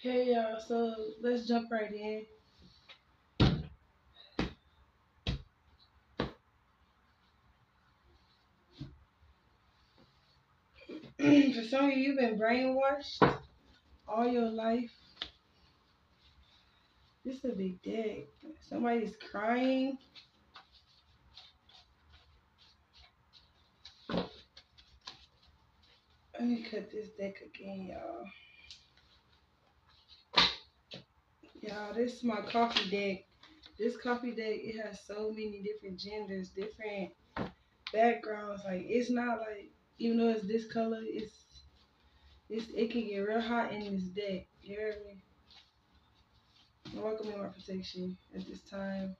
Hey y'all, so let's jump right in. For some of you, you've been brainwashed all your life. This is a big deck. Somebody's crying. Let me cut this deck again, y'all. Y'all, this is my coffee deck. This coffee deck, it has so many different genders, different backgrounds. Like, it's not like, even though it's this color, it can get real hot in this deck. You hear me? Welcome in my protection at this time.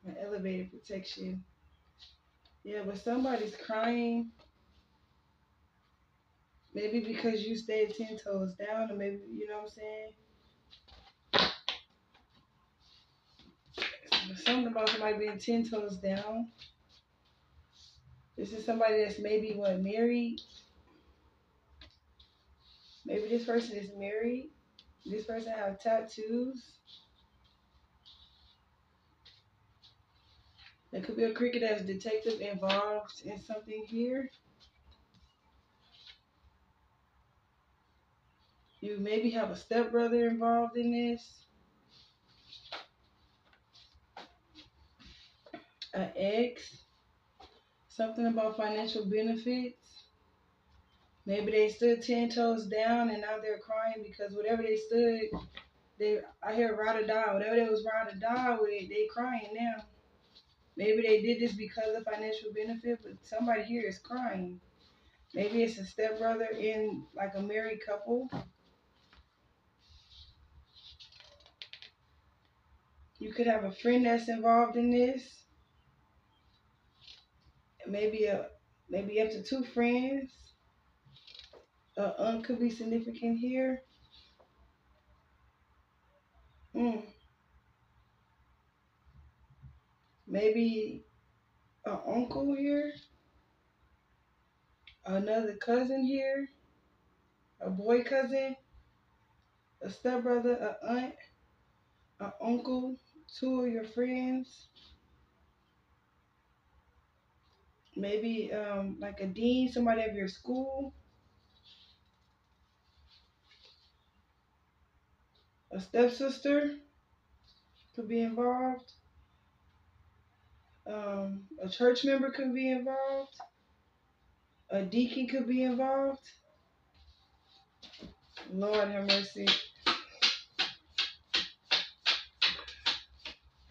My elevated protection. Yeah, but somebody's crying. Maybe because you stayed 10 toes down, or maybe, you know what I'm saying? Something about somebody being 10 toes down. This is somebody that's maybe, married? Maybe this person is married. This person have tattoos. There could be a cricket that's detective involved in something here. You maybe have a stepbrother involved in this. An ex. Something about financial benefits. Maybe they stood 10 toes down and now they're crying because whatever they stood, I hear ride or die. Whatever they was ride or die with, they crying now. Maybe they did this because of financial benefit, but somebody here is crying. Maybe it's a stepbrother in like a married couple. You could have a friend that's involved in this. Maybe maybe up to two friends. A aunt could be significant here. Mm. Maybe an uncle here. Another cousin here. A boy cousin. A stepbrother. A aunt. An uncle. Two of your friends. Maybe like a dean, somebody of your school. A stepsister could be involved. A church member could be involved. A deacon could be involved. Lord have mercy.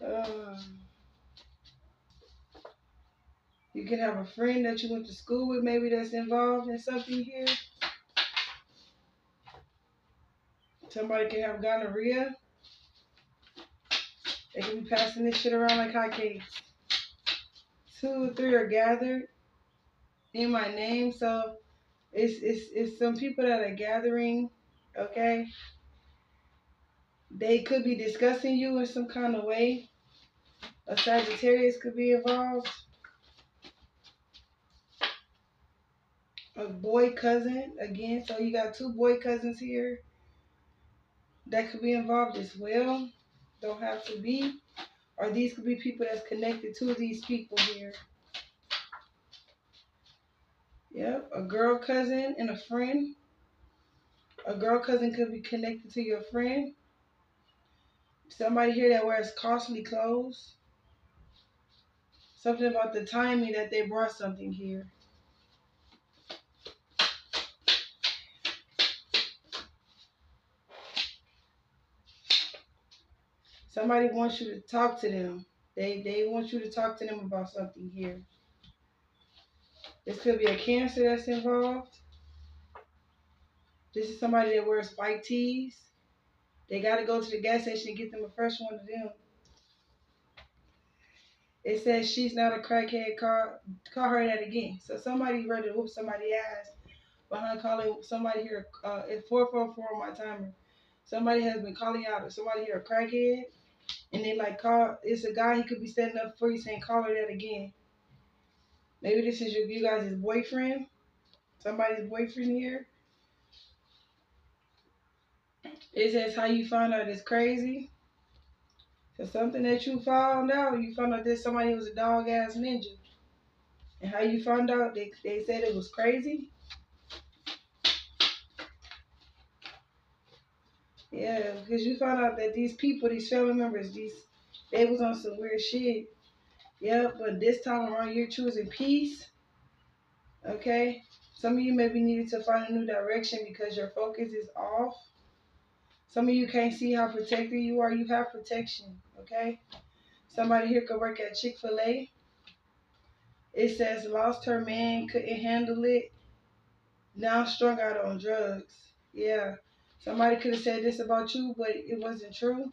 Um, you can have a friend that you went to school with, maybe that's involved in something here. Somebody can have gonorrhea. They can be passing this shit around like hotcakes. 2 or 3 are gathered in my name, so it's some people that are gathering. Okay, they could be discussing you in some kind of way. A Sagittarius could be involved. A boy cousin again, so you got 2 boy cousins here that could be involved as well. Don't have to be, or these could be people that's connected to these people here. Yep, a girl cousin and a friend. A girl cousin could be connected to your friend. Somebody here that wears costly clothes. Something about the timing that they brought something here. Somebody wants you to talk to them. They want you to talk to them about something here. This could be a Cancer that's involved. This is somebody that wears white tees. They got to go to the gas station and get them a fresh one of them. It says she's not a crackhead. Call her that again. So somebody ready to whoop somebody's ass behind calling somebody here. It's 444 on my timer. Somebody has been calling out somebody here a crackhead, and they like call. It's a guy. He could be standing up for you saying call her that again. Maybe this is you guys' boyfriend. Somebody's boyfriend here. It says how you found out is crazy. So something that you found out that somebody was a dog ass ninja. And how you found out, they said it was crazy. Yeah, because you found out that these people, these family members, they was on some weird shit. Yeah, but this time around you're choosing peace. Okay? Some of you maybe needed to find a new direction because your focus is off. Some of you can't see how protected you are. You have protection. Okay? Somebody here could work at Chick-fil-A. It says lost her man, couldn't handle it. Now strung out on drugs. Yeah. Somebody could have said this about you, but it wasn't true.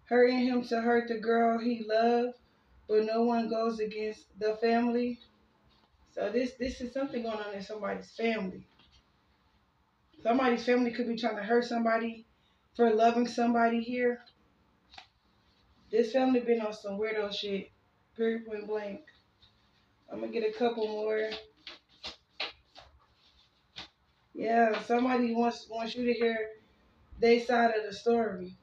Hurting him to hurt the girl he loved, but no one goes against the family. So this is something going on in somebody's family. Somebody's family could be trying to hurt somebody for loving somebody here. This family been on some weirdo shit. Period, point blank. I'm gonna get a couple more. Yeah, somebody wants you to hear their side of the story.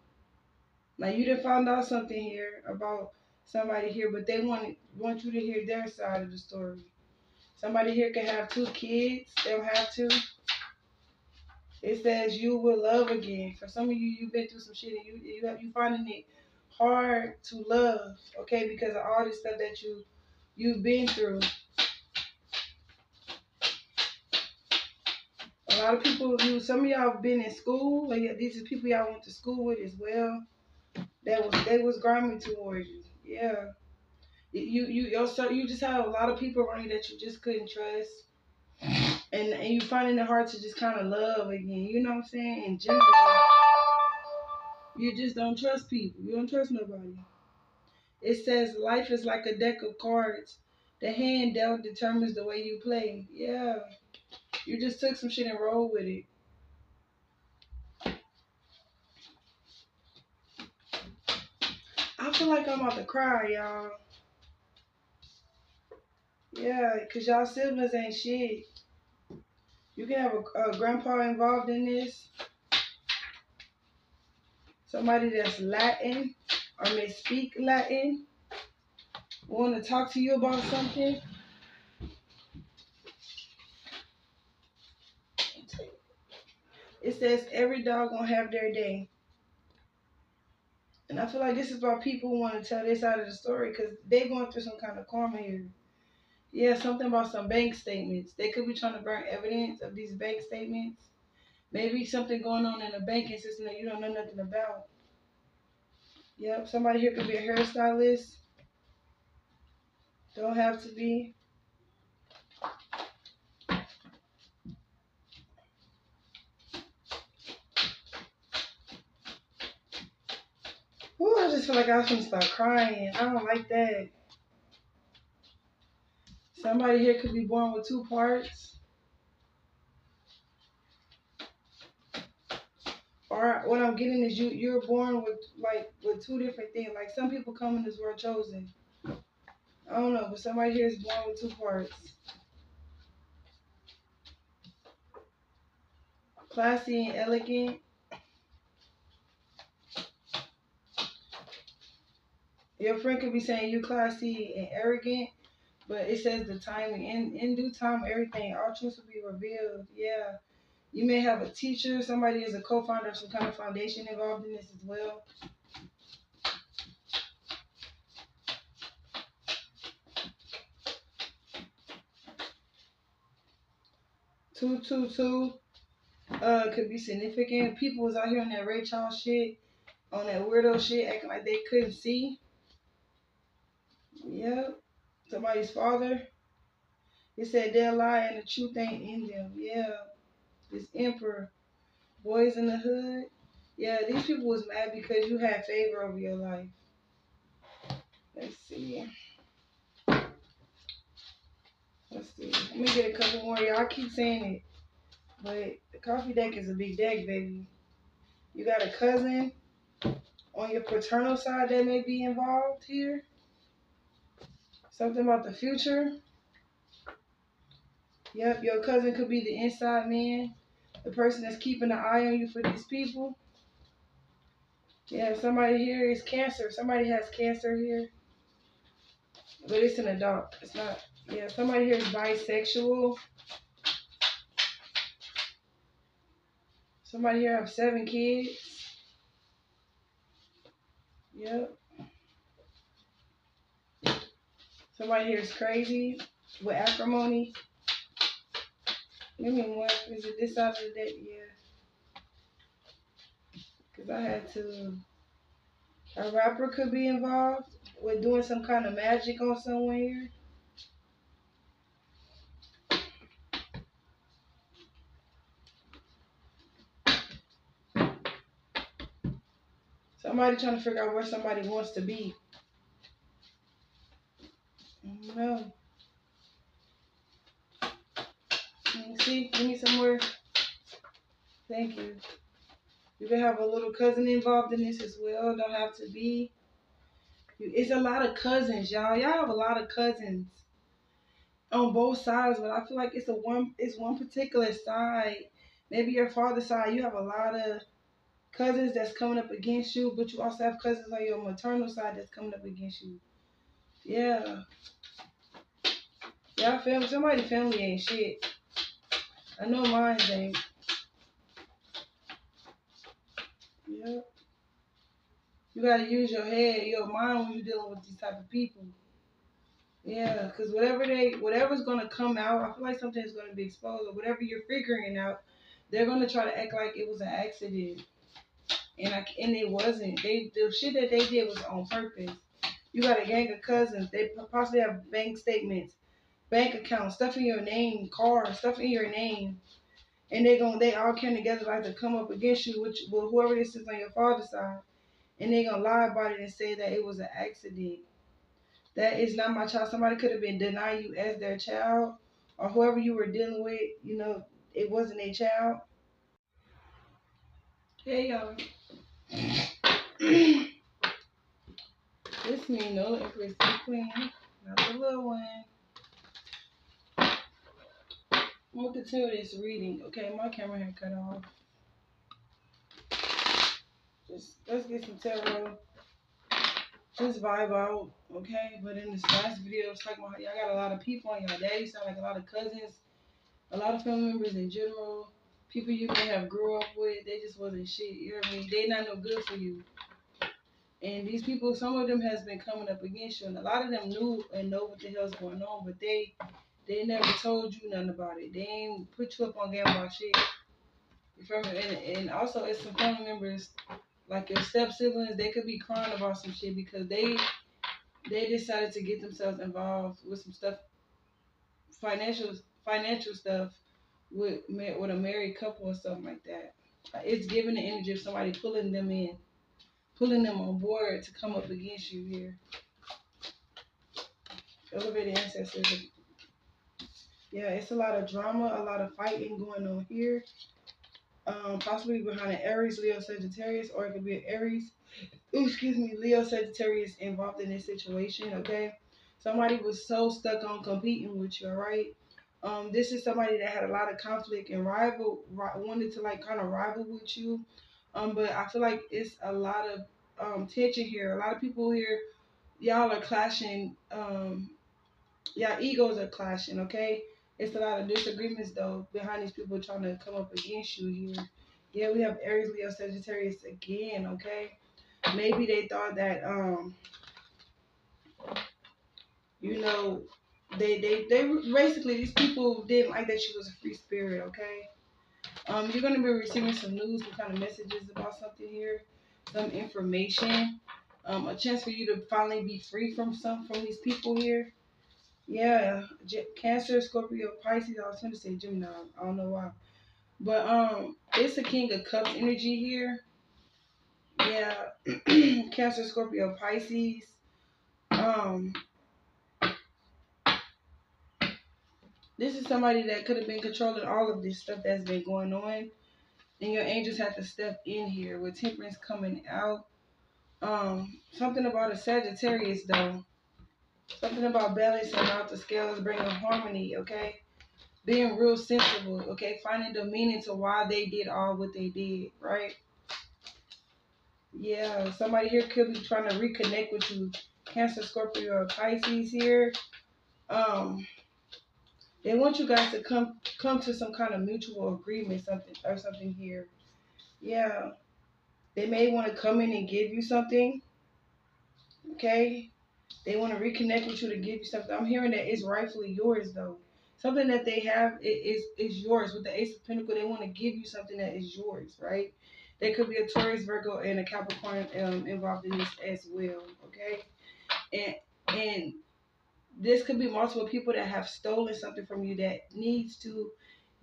Now you done found out something here about somebody here, but they want you to hear their side of the story. Somebody here can have 2 kids. They don't have to. It says you will love again. For some of you, you've been through some shit and you finding it hard to love, okay, because of all this stuff that you've been through. A lot of people, some of y'all have been in school. Like, these are people y'all went to school with as well. They was grimy towards you. Yeah. You just have a lot of people around you that you just couldn't trust. And you finding it hard to just kind of love again. You know what I'm saying? In general, you just don't trust people. You don't trust nobody. It says life is like a deck of cards. The hand dealt determines the way you play. Yeah. You just took some shit and rolled with it. I feel like I'm about to cry, y'all. Yeah, because y'all siblings ain't shit. You can have a grandpa involved in this. Somebody that's Latin or may speak Latin. Want to talk to you about something. It says every dog gonna have their day. And I feel like this is about people who want to tell their side of the story because they going through some kind of karma here. Yeah, something about some bank statements. They could be trying to burn evidence of these bank statements. Maybe something going on in the banking system that you don't know nothing about. Yep, somebody here could be a hairstylist. Don't have to be. Ooh, I just feel like I was gonna start crying. I don't like that. Somebody here could be born with 2 parts. Or what I'm getting is you're born with 2 different things. Like some people come in this world chosen. I don't know, but somebody here is born with 2 parts. Classy and elegant. Your friend could be saying you classy and arrogant, but it says the timing. In due time, everything, all truths will be revealed. Yeah. You may have a teacher. Somebody is a co-founder of some kind of foundation involved in this as well. Two could be significant. People was out here on that Ray Charles shit, on that weirdo shit, acting like they couldn't see. Yep. Somebody's father. It said they'll lie and the truth ain't in them. Yeah. This emperor. Boys in the hood. Yeah, these people was mad because you had favor over your life. Let's see. Let me get a couple more. Y'all keep saying it. But the coffee deck is a big deck, baby. You got a cousin on your paternal side that may be involved here. Something about the future. Yep, your cousin could be the inside man. The person that's keeping an eye on you for these people. Yeah, somebody here is cancer. Somebody has cancer here. But it's in the dark. It's not. Yeah, somebody here is bisexual. Somebody here have 7 kids. Yep. Somebody here is crazy with acrimony. Give me one. Is it this side of the deck? Yeah. Because I had to. A rapper could be involved with doing some kind of magic on someone here. Somebody trying to figure out where somebody wants to be. No. See, give me some more. Thank you. You can have a little cousin involved in this as well. Don't have to be. It's a lot of cousins, y'all. Y'all have a lot of cousins on both sides, but I feel like it's one particular side. Maybe your father's side, you have a lot of cousins that's coming up against you, but you also have cousins on your maternal side that's coming up against you. Yeah. Y'all family, somebody family ain't shit. I know mine ain't. Yeah. You gotta use your head, your mind when you're dealing with these type of people. Yeah, because whatever's gonna come out, I feel like something's gonna be exposed, or whatever you're figuring out, they're gonna try to act like it was an accident, and it wasn't. The shit that they did was on purpose. You got a gang of cousins. They possibly have bank statements, bank accounts, stuff in your name, cars, stuff in your name, and they all came together like to come up against you, well, whoever this is on your father's side, and they gonna lie about it and say that it was an accident. That is not my child. Somebody could have been denying you as their child, or whoever you were dealing with, it wasn't a child. Hey, y'all. This mean no Empress Queen, not the little one. I'm gonna continue this reading. Okay, my camera had cut off. Just let's get some tarot. Just vibe out, okay? But in this last video, it's like y'all got a lot of people on y'all daddy side, like a lot of cousins, a lot of family members in general, people you may have grew up with. They just wasn't shit. You know what I mean? They not no good for you. And these people, some of them has been coming up against you, and a lot of them knew and know what the hell's going on, but they never told you nothing about it. They ain't put you up on game about shit. You feel me? And also, it's some family members like your step siblings. They could be crying about some shit because they decided to get themselves involved with some stuff, financial stuff with a married couple or something like that. It's giving the energy of somebody pulling them in, pulling them on board to come up against you here. Elevated ancestors. Yeah, it's a lot of drama, a lot of fighting going on here. Possibly behind an Aries, Leo, Sagittarius, or it could be an Aries, Leo, Sagittarius involved in this situation, okay? Somebody was so stuck on competing with you, all right? This is somebody that had a lot of conflict and wanted to like kind of rival with you. But I feel like it's a lot of tension here. A lot of people here, y'all are clashing. Y'all egos are clashing, okay? It's a lot of disagreements though behind these people trying to come up against you here. Yeah, we have Aries, Leo, Sagittarius again, okay? Maybe they thought that you know, they basically, these people didn't like that she was a free spirit, okay? You're gonna be receiving some news, some kind of messages about something here, some information, a chance for you to finally be free from these people here. Yeah, Cancer, Scorpio, Pisces. I was going to say Gemini. I don't know why, but it's a King of Cups energy here. Yeah, Cancer, Scorpio, Pisces. This is somebody that could have been controlling all of this stuff that's been going on, and your angels have to step in here with Temperance coming out. Something about a Sagittarius though. Something about balancing out the scales, bringing harmony. Okay. being real sensible, okay, finding the meaning to why they did all what they did, right? Yeah, somebody here could be trying to reconnect with you. Cancer, Scorpio, or Pisces here. Um, they want you guys to come to some kind of mutual agreement, something here. Yeah, they may want to come in and give you something. Okay, they want to reconnect with you to give you something. I'm hearing that it's rightfully yours though. Something that they have is yours. With the Ace of Pentacles, they want to give you something that is yours, right? There could be a Taurus, Virgo, and a Capricorn involved in this as well. Okay, and this could be multiple people that have stolen something from you that needs to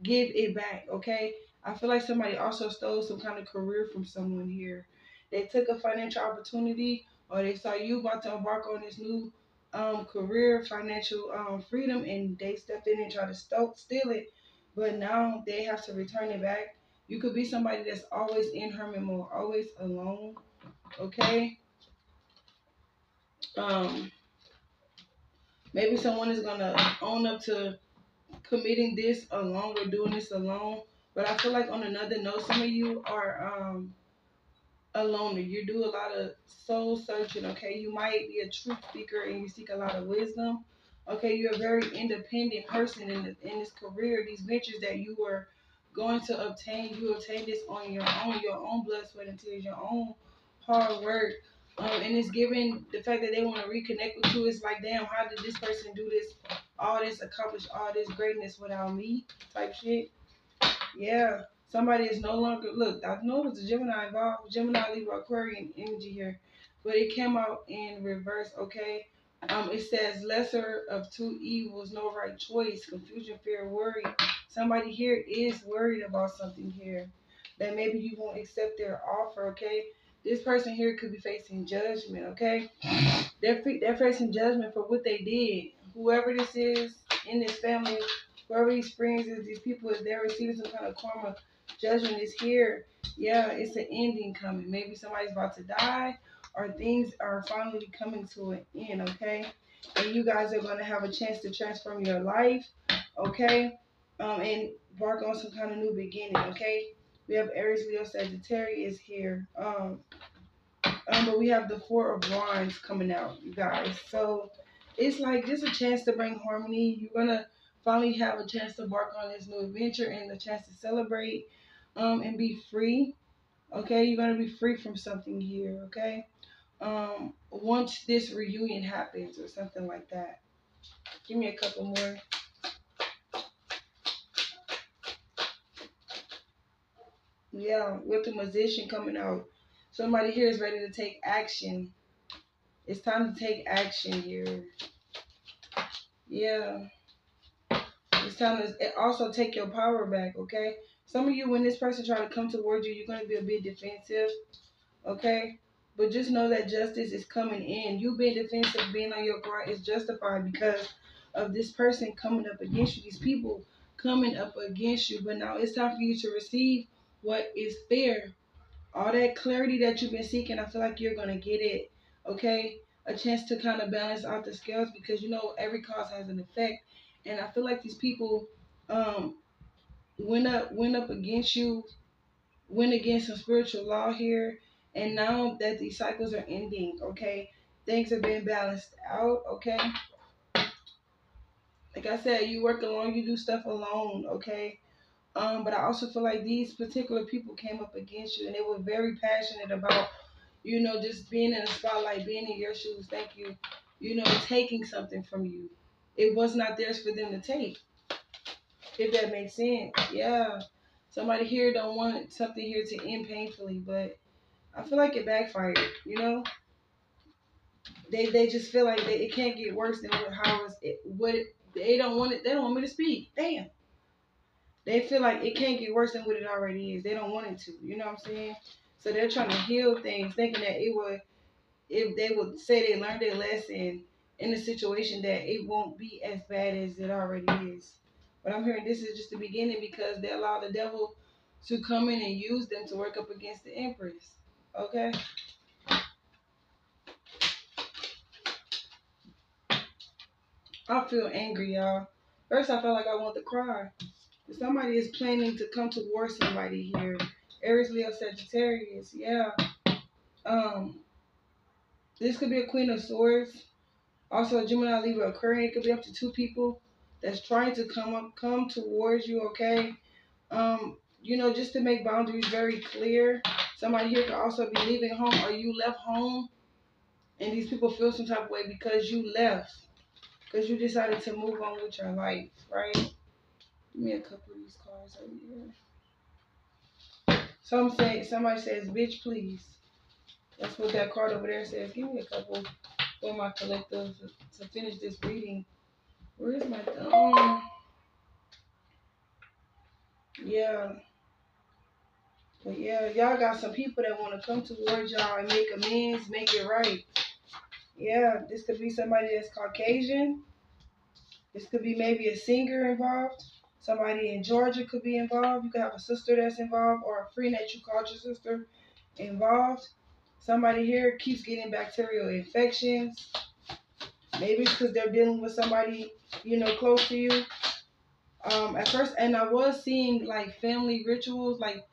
give it back, okay? I feel like somebody also stole some kind of career from someone here. They took a financial opportunity, or they saw you about to embark on this new career, financial freedom, and they stepped in and tried to steal it, but now they have to return it back. You could be somebody that's always in hermit mode, always alone, okay? Um, Maybe someone is gonna own up to committing this alone. We're doing this alone. But I feel like on another note, some of you are a loner. You do a lot of soul searching, okay? You might be a truth speaker and you seek a lot of wisdom. Okay, you're a very independent person in this career, these ventures that you were going to obtain. You obtain this on your own blood, sweat, and tears, your own hard work. And it's given the fact that they want to reconnect with you. It's like, damn, how did this person do this, all this, accomplish all this greatness without me? Type shit. Yeah. Somebody is no longer, look, I know it was a Gemini involved, Gemini, Libra, Aquarian energy here, but it came out in reverse, okay? It says lesser of two evils, no right choice, confusion, fear, worry. Somebody here is worried about something here that maybe you won't accept their offer, okay? This person here could be facing judgment, okay? They're facing judgment for what they did. Whoever this is in this family, whoever these friends is, these people is, they're receiving some kind of karma. Judgment is here. Yeah, it's an ending coming. Maybe somebody's about to die, or things are finally coming to an end. Okay, and you guys are going to have a chance to transform your life. Okay, and embark on some kind of new beginning. Okay, we have Aries, Leo, Sagittarius here. But we have the Four of Wands coming out, you guys. So it's like just a chance to bring harmony. You're gonna finally have a chance to embark on this new adventure and a chance to celebrate, and be free. Okay, you're gonna be free from something here. Okay, once this reunion happens or something like that. Give me a couple more. Yeah, with the Magician coming out, somebody here is ready to take action. It's time to take action here. Yeah. It's time to also take your power back, okay? Some of you, when this person try to come towards you, you're going to be a bit defensive, okay? But just know that justice is coming in. You being defensive, being on your guard is justified because of this person coming up against you, these people coming up against you. But now it's time for you to receive what is fair. All that clarity that you've been seeking, I feel like you're going to get it, okay? A chance to kind of balance out the scales because you know every cause has an effect. And I feel like these people um, went up against you, went against some spiritual law here. And now that these cycles are ending, okay? Things are being balanced out, okay? Like I said, you work alone, you do stuff alone, okay? But I also feel like these particular people came up against you and they were very passionate about, just being in the spotlight, being in your shoes, thank you, taking something from you. It was not theirs for them to take, if that makes sense. Yeah. Somebody here don't want something here to end painfully, but I feel like it backfired, They just feel like it can't get worse than they don't want it. They don't want me to speak. Damn. They feel like it can't get worse than what it already is. They don't want it to. You know what I'm saying? So they're trying to heal things, thinking that if they would say they learned their lesson in the situation, that it won't be as bad as it already is. But I'm hearing this is just the beginning because they allow the devil to come in and use them to work up against the Empress. Okay? I feel angry, y'all. First, I felt like I wanted to cry. Somebody is planning to come towards somebody here. Aries, Leo, Sagittarius. Yeah. Um, this could be a Queen of Swords. Also, a Gemini, Libra, Aquarian. It could be up to two people that's trying to come towards you. Okay. Just to make boundaries very clear. Somebody here could also be leaving home, or you left home, and these people feel some type of way because you left, because you decided to move on with your life, right? Give me a couple of these cards over here. Somebody says, "Bitch, please." That's what that card over there says. Give me a couple for my collective to finish this reading. Where is my thumb? Yeah. But yeah, y'all got some people that want to come towards y'all and make amends, make it right. Yeah, this could be somebody that's Caucasian. This could be maybe a singer involved. Somebody in Georgia could be involved. You could have a sister that's involved, or a friend that you called your sister involved. Somebody here keeps getting bacterial infections. Maybe it's because they're dealing with somebody, close to you. At first, and I was seeing like family rituals, like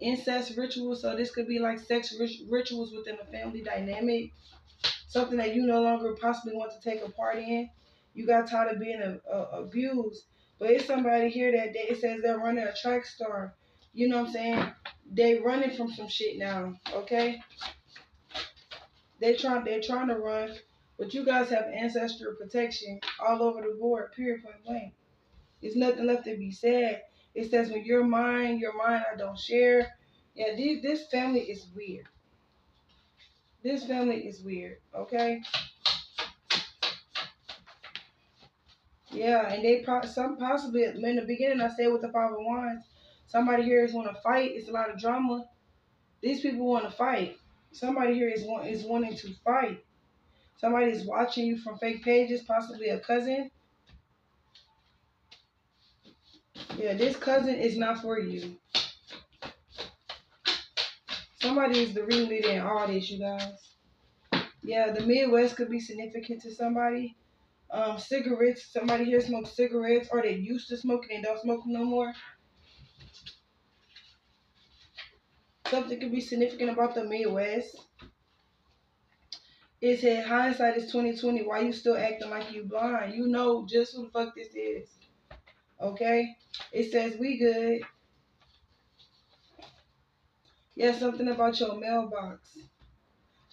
incest rituals. So this could be like sex rituals within a family dynamic. Something that you no longer possibly want to take a part in. You got tired of being abused. But it's somebody here that it says they're running a track star. You know what I'm saying? They running from some shit now. Okay? They're trying to run, but you guys have ancestral protection all over the board. Period. Point blank. There's nothing left to be said. It says when you're mine, I don't share. Yeah, this family is weird. This family is weird. Okay? Yeah, and they possibly in the beginning I said with the Five of Wands, somebody here is want to fight. It's a lot of drama. These people want to fight. Somebody here is wanting to fight. Somebody is watching you from fake pages, possibly a cousin. Yeah, this cousin is not for you. Somebody is the ringleader in all this, you guys. Yeah, the Midwest could be significant to somebody. Cigarettes. Somebody here smokes cigarettes, or they used to smoke and they don't smoke no more. Something could be significant about the Midwest. It said hindsight is 2020. Why you still acting like you blind? You know just who the fuck this is. Okay? It says we good. Yeah, something about your mailbox.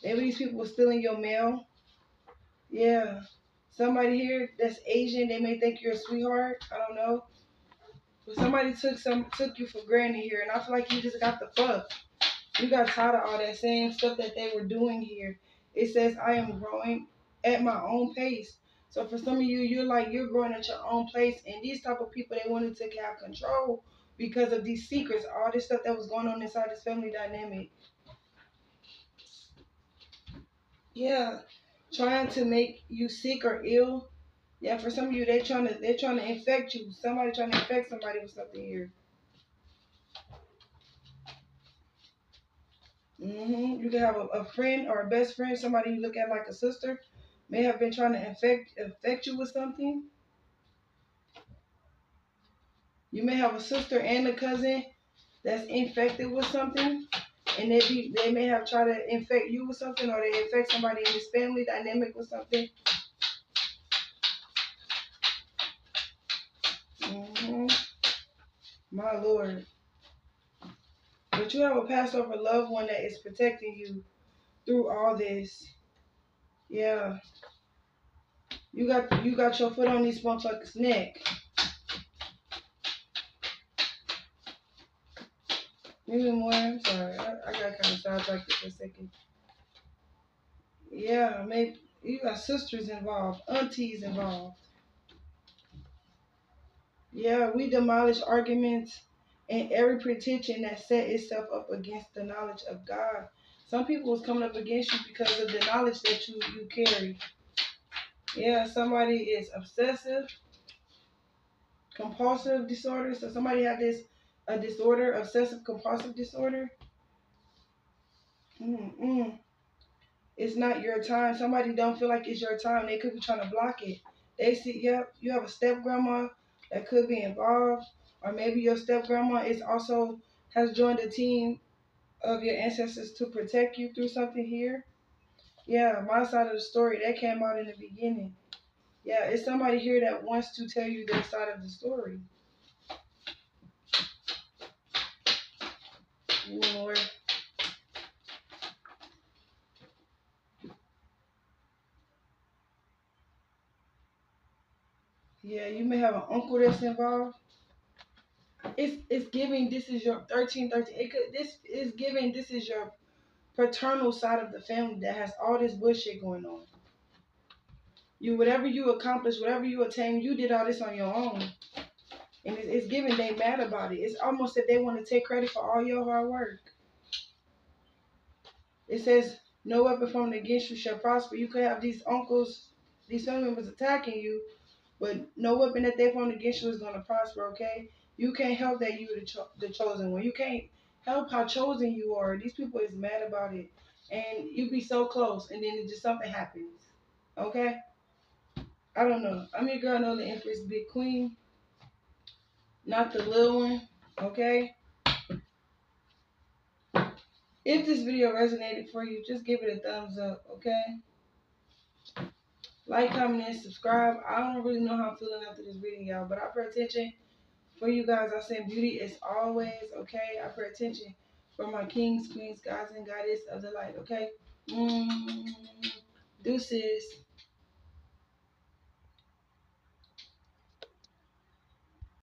Maybe these people were stealing your mail. Yeah. Somebody here that's Asian, they may think you're a sweetheart. I don't know. But somebody took you for granted here, and I feel like you just got the fuck. You got tired of all that same stuff that they were doing here. It says I am growing at my own pace. So for some of you, you're growing at your own pace, and these type of people, they wanted to have control because of these secrets, all this stuff that was going on inside this family dynamic. Yeah, trying to make you sick or ill. Yeah, for some of you, they're trying to infect you. Somebody trying to infect somebody with something here. You can have a friend or a best friend, somebody you look at like a sister, may have been trying to infect you with something. You may have a sister and a cousin that's infected with something, and they may have tried to infect you with something, or they infect somebody in this family dynamic with something. My Lord. But you have a Passover loved one that is protecting you through all this. Yeah. You got your foot on these motherfuckers' neck. Maybe more. I'm sorry. I got kind of sidetracked for a second. Yeah, maybe you got sisters involved, aunties involved. Yeah, we demolish arguments and every pretension that set itself up against the knowledge of God. Some people was coming up against you because of the knowledge that you carry. Yeah, somebody is obsessive, compulsive disorder. So somebody have a disorder, obsessive compulsive disorder. It's not your time. Somebody don't feel like it's your time. They could be trying to block it. They see, yep, you have a step grandma that could be involved, or maybe your step grandma is also has joined the team of your ancestors to protect you through something here. Yeah, my side of the story that came out in the beginning. Yeah, it's somebody here that wants to tell you their side of the story. Lord. Yeah, you may have an uncle that's involved. It's giving this is your 1313. It could this is giving this is your paternal side of the family that has all this bullshit going on. You whatever you accomplish, whatever you attain, you did all this on your own. And it's giving they mad about it. It's almost that they want to take credit for all your hard work. It says, no weapon formed against you shall prosper. You could have these uncles, these family members attacking you, but no weapon that they formed against you is going to prosper, okay? You can't help that you're the chosen one. You can't help how chosen you are. These people is mad about it. And you be so close, and then it just something happens, okay? I don't know. I'm your girl, know the Empress Big Queen, not the little one, okay? If this video resonated for you, just give it a thumbs up, okay? Like, comment, and subscribe. I don't really know how I'm feeling after this reading, y'all, but I pay attention for you guys. I send beauty as always, okay? I pay attention for my kings, queens, gods, and goddess of the light, okay? Deuces.